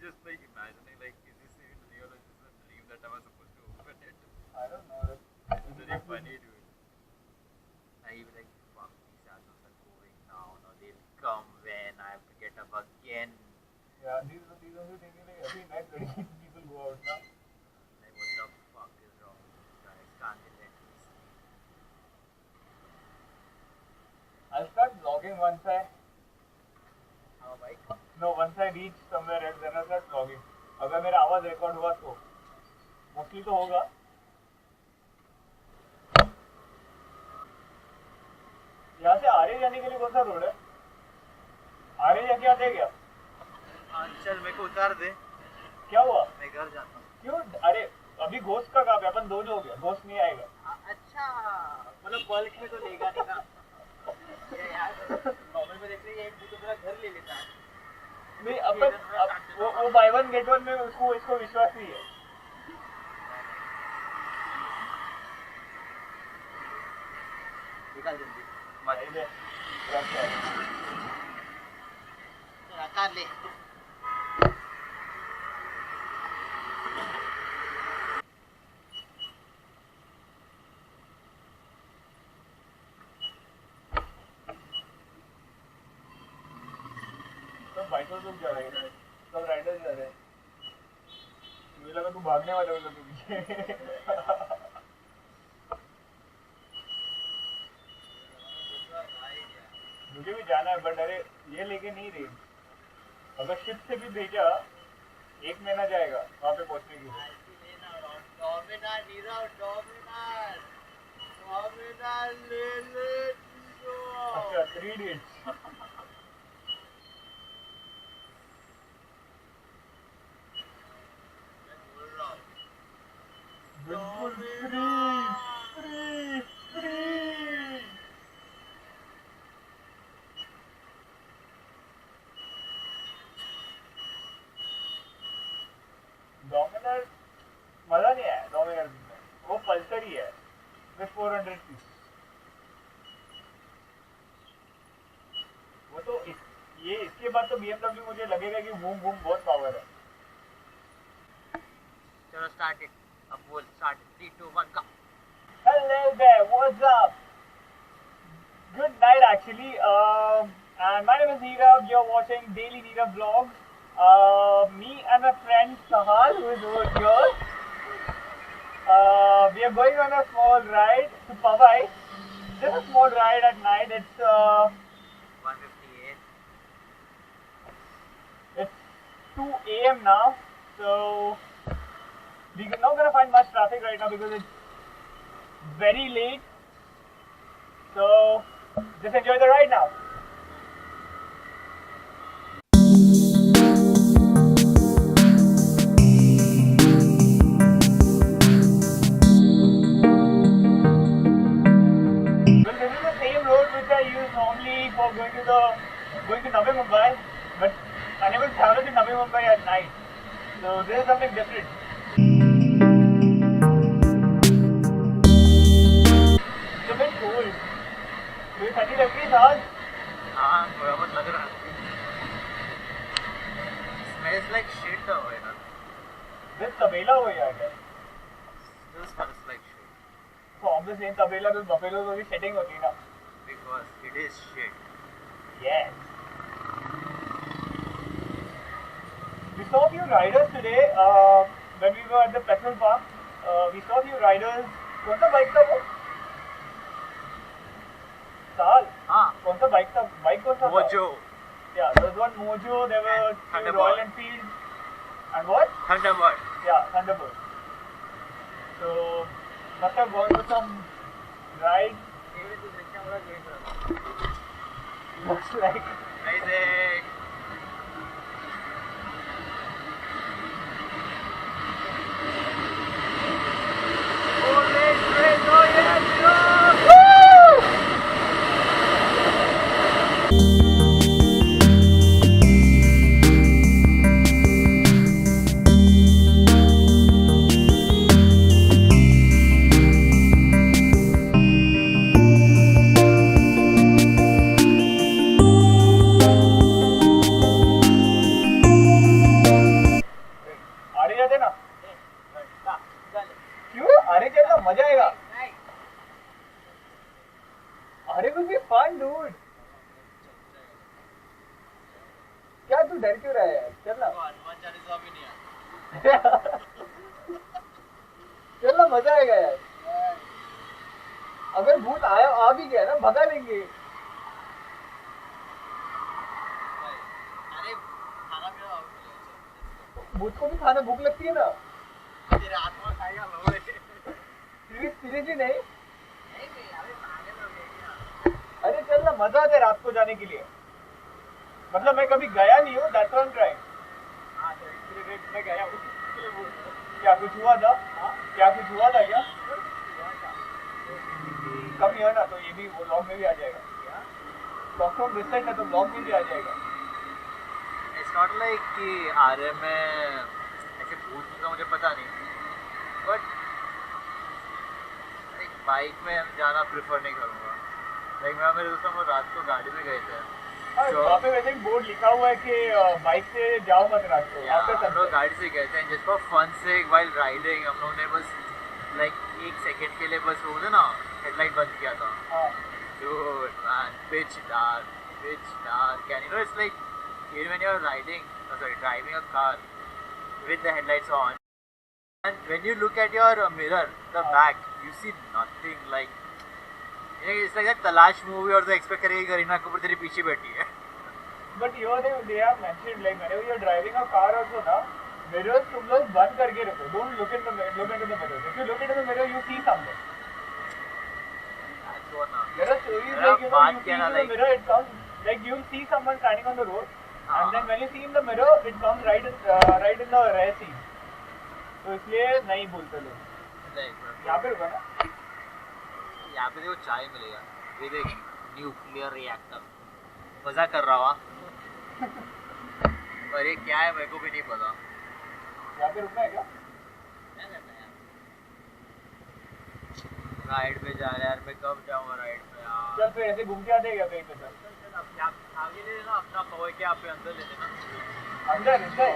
just like imagining like, is this even real or is this a dream that I was supposed to open it? I don't know. It's very funny, dude. I be like, fuck, these assholes are going down, or they'll come when I have to get up again. Yeah, these only thinking like every night 30 people go out now. Like, what the fuck is wrong with these guys? Can't they let me sleep? I'll start vlogging once I Bike? no once I reach somewhere else, then I'll start vlogging. अगर मेरा आवाज record हुआ तो mostly तो होगा. यहाँ से आरे जाने के लिए कौन सा रोड है? आरे जाके आते क्या? हाँ चल मेरे को उतार दे. क्या हुआ? मैं घर जाता हूँ. क्यों? अरे अभी घोस्ट का काम है, अपन दो जो हो गया, घोस्ट नहीं आएगा. अच्छा मतलब बल्क में तो लेगा नहीं ना. यार नॉर्मल में देख रही है तो पूरा घर ले लेता है. नहीं अपन वो बाय वन गेट वन में उसको इसको विश्वास नहीं है. निकाल जल्दी मत ले रखा ले. बाइकर्स लोग जा रहे हैं, सब राइडर्स जा रहे हैं. मुझे लगा तू भागने वाला होगा तू पीछे. मुझे भी जाना है बट अरे ये लेके नहीं रही. अगर शिप से भी भेजा 1 महीना जाएगा वहाँ पे पहुँचने के लिए. अच्छा 3 डेट्स. बिल्कुल फ्री. डोमिनर मजा नहीं आया. डोमिनर वो पल्सर ही है विथ 400 सीट. वो तो ये इसके बाद तो BMW मुझे लगेगा कि बूम बूम बहुत पावर है. चलो स्टार्ट इट. अब बोल start 3 2 1 go. Hello there, what's up? Good night actually. And my name is Nirav. You're watching Daily Nirav Vlogs. Me and my friend Sahal, who is over here. We are going on a small ride to Powai. Just a small ride at night. It's 1:58. It's 2 a.m. now, so we're not gonna find much traffic right now because it's very late. So just enjoy the ride now. Well, this is the same road which I use normally for going to Navi Mumbai, but I never travel to Navi Mumbai at night. So this is something different. It's a bit cold. तो ये ठंडी लग रही है आज. हाँ थोड़ा बहुत लग रहा है. Smells like shit though, you know. This तबेला हो यार. Still smells like shit. So obviously in तबेला तो बफेलो की setting होती है ना. Because it is shit. Yes. We saw a few riders today when we were at the petrol pump. We saw a few riders. कौन सा bike था वो? साल. हाँ. कौन सा बाइक था? बाइक कौन सा था? Mojo. Yeah, there was one Mojo. There were two Royal Enfield. And what? Thunderbird. Yeah, Thunderbird. So must have gone for some ride. Looks like. Isaac. तू डर क्यों रहा है? चल ना। हनुमान चालीसा भी नहीं आता। चल ना, मजा आएगा यार। अगर भूत आया आ भी गया ना, भगा लेंगे। अरे खाना पीना भूत को भी खाना भूख लगती है ना। तेरे आत्मा खाएगा लोग। सीरियसली नहीं? अरे चल ना, मजा आता है रात को जाने के लिए। मतलब मैं कभी गया नहीं हूँ, that's why I am trying. मैं गया हूँ। क्या कुछ हुआ था? क्या कुछ हुआ था क्या? कभी है ना, तो ये भी वो व्लॉग में भी आ जाएगा। टॉक फ्रॉम दिस साइड ना, तो व्लॉग में भी आ जाएगा। इट्स नॉट लाइक कि आर्य में ऐसे भूत का मुझे पता नहीं, बट एक बाइक में जाना प्रेफर नहीं करूँगा। लाइक मैं मेरे दोस्तों को रात को गाड़ी में गए थे। वहाँ पे वैसे बोर्ड लिखा हुआ है कि बाइक से जाओ मत रात को। हम लोग गाड़ी से गए थे, जस्ट फॉर फन से वाइल राइडिंग हम लोगों ने बस लाइक एक सेकंड के लिए बस वो ना हेडलाइट बंद किया था। Dude, man, pitch dark, and you know it's like even when you're driving a car with the headlights on, and when you look at your mirror, the back, you see nothing. Like it's like that तलाश movie, और तो expect करेगी करीना कपूर तेरे पीछे बैठी है. But here they have mentioned like whenever you're driving a car also ना, mirrors तुम लोग बंद करके रखो. Don't look into the mirrors. If you look into the mirror, you see something. There are stories like you know, you see in the mirror, it comes like you'll see someone standing on the road, and then when you see in the mirror, it comes right in the rear seat. तो इसलिए नहीं बोलते लोग. यहाँ पे रुका ना? यहाँ पे देखो चाय मिलेगा. ये देख न्यूक्लियर रिएक्टर. मजा कर रहा हुआ. पर ये क्या है मेरे को भी नहीं पता. यहाँ पे रुकना है क्या? राइड पे जा रहे यार. मैं कब जाऊँगा राइड पे यार. चल फिर ऐसे घूम के आते हैं क्या कहीं पे? चल आगे ले लेना अपना पवई के आप पे अंदर ले लेना. अंदर अंदर.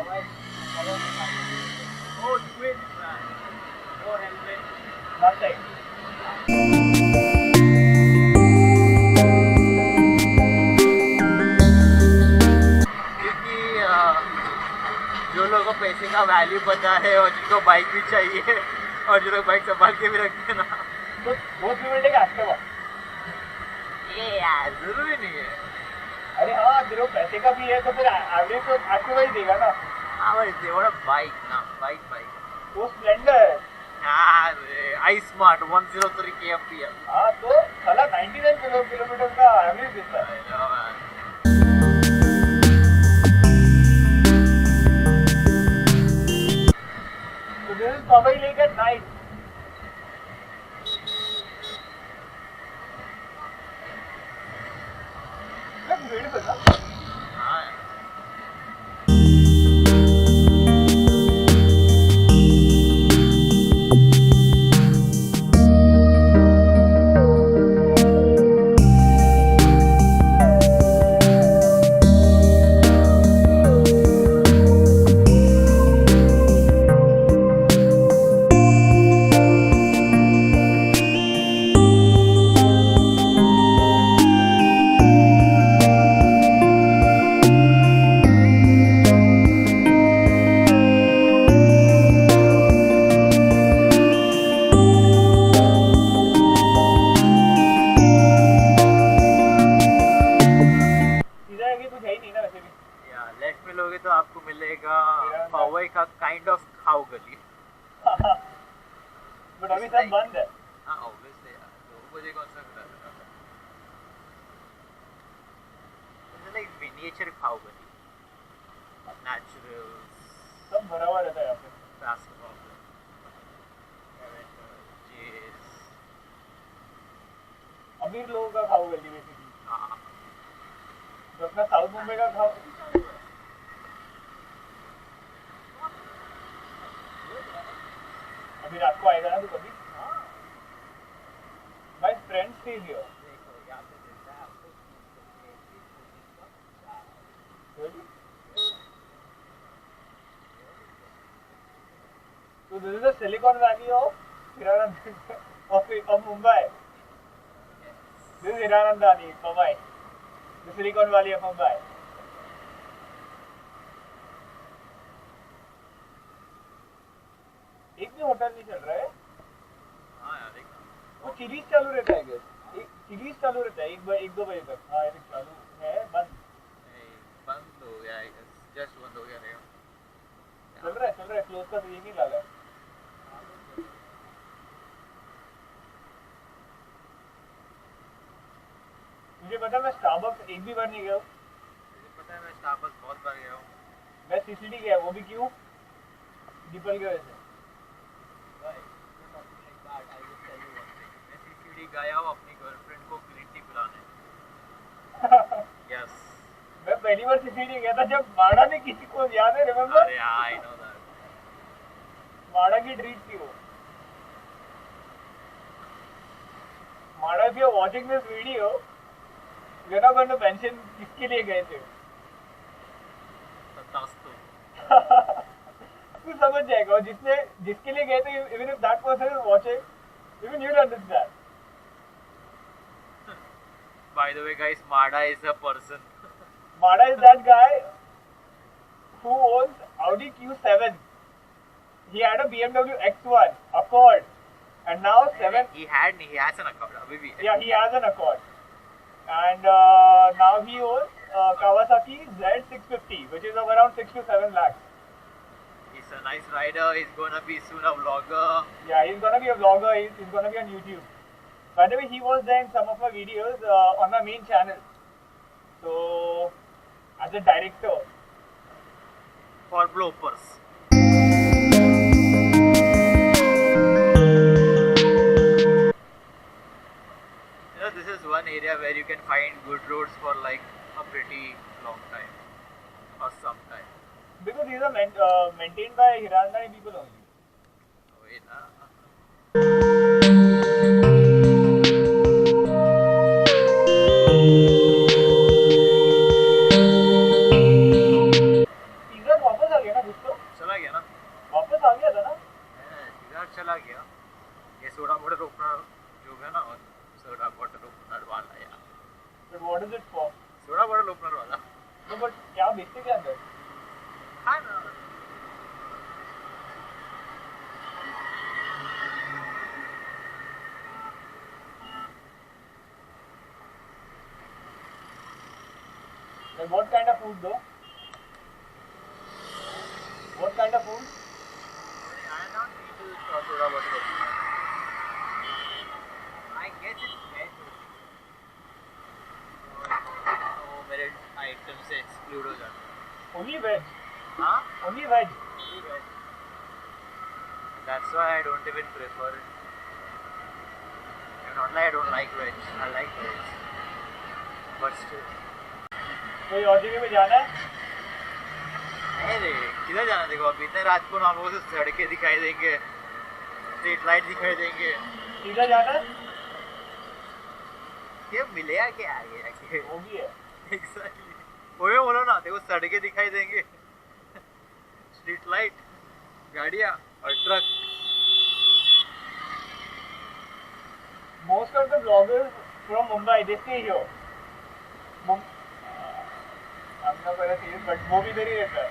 ओ ट्विन और हेलमेट लास्ट टाइम. क्योंकि जो लोगों को पैसे का वैल्यू पता है और जिनको बाइक भी चाहिए और जो लोग बाइक संभाल के भी रखते हैं ना, तो वो पेमेंट है एक्टिवा. ये यार जरूरी नहीं है. अरे हाँ, तेरे को पैसे का भी है तो फिर एवरेज तो एक्टिवा ही देगा ना. हाँ भाई देवड़ा बाइक ना. बाइक वो स्प्लेंडर. अरे आई स्मार्ट 103 kmph. हाँ तो साला 99 किलोमीटर का एवरेज देता है. So this is Powai Lake at night. Looks beautiful, huh? हाँ तो आपको मिलेगा पवई का काइंड ऑफ खाओ गली. बट अभी सब बंद है. हाँ ऑब्वियसली यार. तो मुझे कौन सा खुला था? इट्स लाइक मिनिएचर खाओ गली. नेचुरल सब भरा हुआ रहता है यहाँ पे. बास्केटबॉल चीज अमीर लोगों का खाओ गली बेसिकली. हाँ जो अपना साउथ मुंबई का खाओ. अभी रात को आएगा ना तू कभी? My friend stage here. So this is the Silicon Valley of Mumbai. This is Hiranandani, Powai. The Silicon Valley of Mumbai. एक भी होटल नहीं चल रहा है। हाँ यार देखना वो सीरीज चालू रहता है क्या? सीरीज चालू रहता है एक दो बजे तक। हाँ ये चालू है बंद। नहीं, बंद हो गया है, जस्ट बंद हो गया रहेगा। चल रहा है क्लोज का तो ये नहीं डाला है। मुझे पता मैं स्टारबक्स एक भी बार नहीं गया हूँ। मुझे पता है मैं स्टारबक्स बहुत बार गया हूँ। मैं सीसीडी गया, वो भी क्यों? दीपल की वजह से। भाई मैं सीसीडी गया हूँ अपनी गर्लफ्रेंड को ग्रीन टी पिलाने। यस मैं पहली बार सीसीडी गया था जब माड़ा ने किसी को, याद है, रिमेम्बर? अरे आई नो दैट। माड़ा की ट्रीट थी वो। माड़ा, if you're watching this video, we're not going to mention किसके लिए गए थे। तथास्तु। तू समझ जाएगा, और जिसके लिए गए थे, even if that person is watching, even you'll understand. By the way guys, Mada is a person. Mada is that guy who owns Audi Q7. He had a BMW X1 Accord, and now He has an account अभी भी है. Yeah, he has an Accord, and now he owns Kawasaki Z650, which is of around 6 to 7 lakhs. He's a nice rider. He's gonna be soon a vlogger. Yeah, he's gonna be a vlogger. He's gonna be on YouTube. By the way, he was there in some of my videos on my main channel. So, as a director. For bloopers. You know, this is one area where you can find good roads for like a pretty long time or some time. Because these are maintained by Hirandani people only. Wait, season वापस आ गया ना कुछ तो? चला गया ना? वापस आ गया था ना? सीजन चला गया। ये सोडा बॉटल ओपनर जो है ना, सोडा बॉटल ओपनर वाला यार। But what is it for? Soda bottle opener वाला। No, but क्या बेचते क्या अंदर? हाँ ना। Like what kind of food though? What kind of food? I don't need to soda bottle opener. I guess it's veg. तो मेरे item से एक्सक्लूड हो जाता है। Only veg. हाँ? Only veg. Only veg. That's why I don't even prefer it. Not like I don't like veg. I like veg. But still. कोई और जगह पे जाना है? नहीं रे, किधर जाना? देखो अभी इतने रात को हम लोगों से सड़कें दिखाई देंगे, स्ट्रीट लाइट दिखाई देंगे। सीधा जाना है? ये मिलेगा क्या आगे जाके? वो भी है। Exactly. वो बोलो ना, देखो सड़कें दिखाई देंगे, स्ट्रीट लाइट, गाड़ियाँ और truck. Most of the vloggers from Mumbai, they stay here. I'm not gonna say it, but वो भी इधर ही रहता है।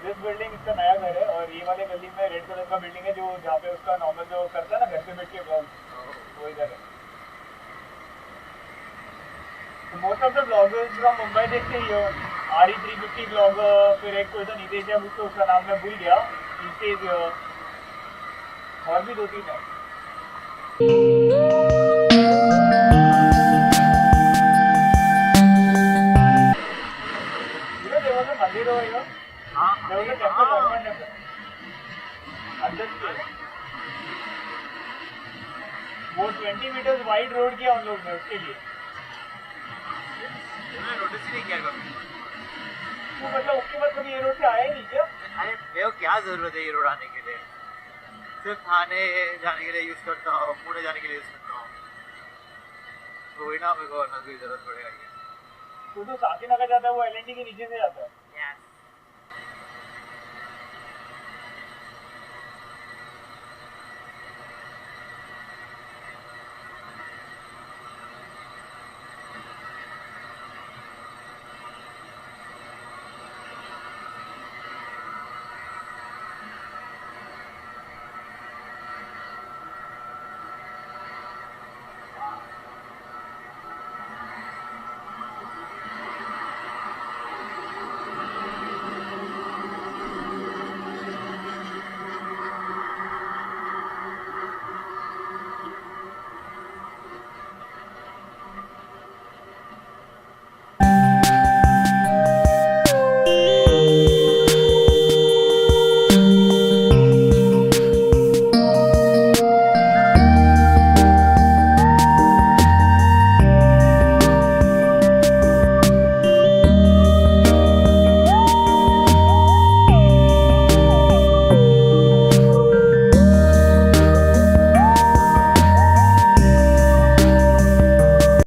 This building इसका नया घर है, और ये वाले गली में रेड कलर का बिल्डिंग है जो जहाँ पे उसका नॉर्मल जो करता है ना घर पे बैठ के vlog, वो इधर है। So most of the vloggers from Mumbai they stay here. RE350 vlogger, फिर एक कोई तो नीतीश है, मुझको उसका नाम मैं भूल गया, he stays here. और भी 2-3 है। There was a मंदिर over here. There was a temple, Hanuman temple. अंदर से वो 20 meters wide road किया उन लोग ने उसके लिए। मैंने नोटिस ही नहीं किया कभी। तो मतलब उसके बाद कभी ये रोड से आया ही नहीं क्या? अरे मेरे को क्या जरूरत है ये रोड आने के लिए? सिर्फ थाने जाने के लिए यूज करता हूँ, पुणे जाने के लिए यूज करता हूँ। तो वही ना, मेरे को और ना कोई जरूरत पड़ेगा। तो साकीनगर जाता है वो LND के नीचे से जाता है।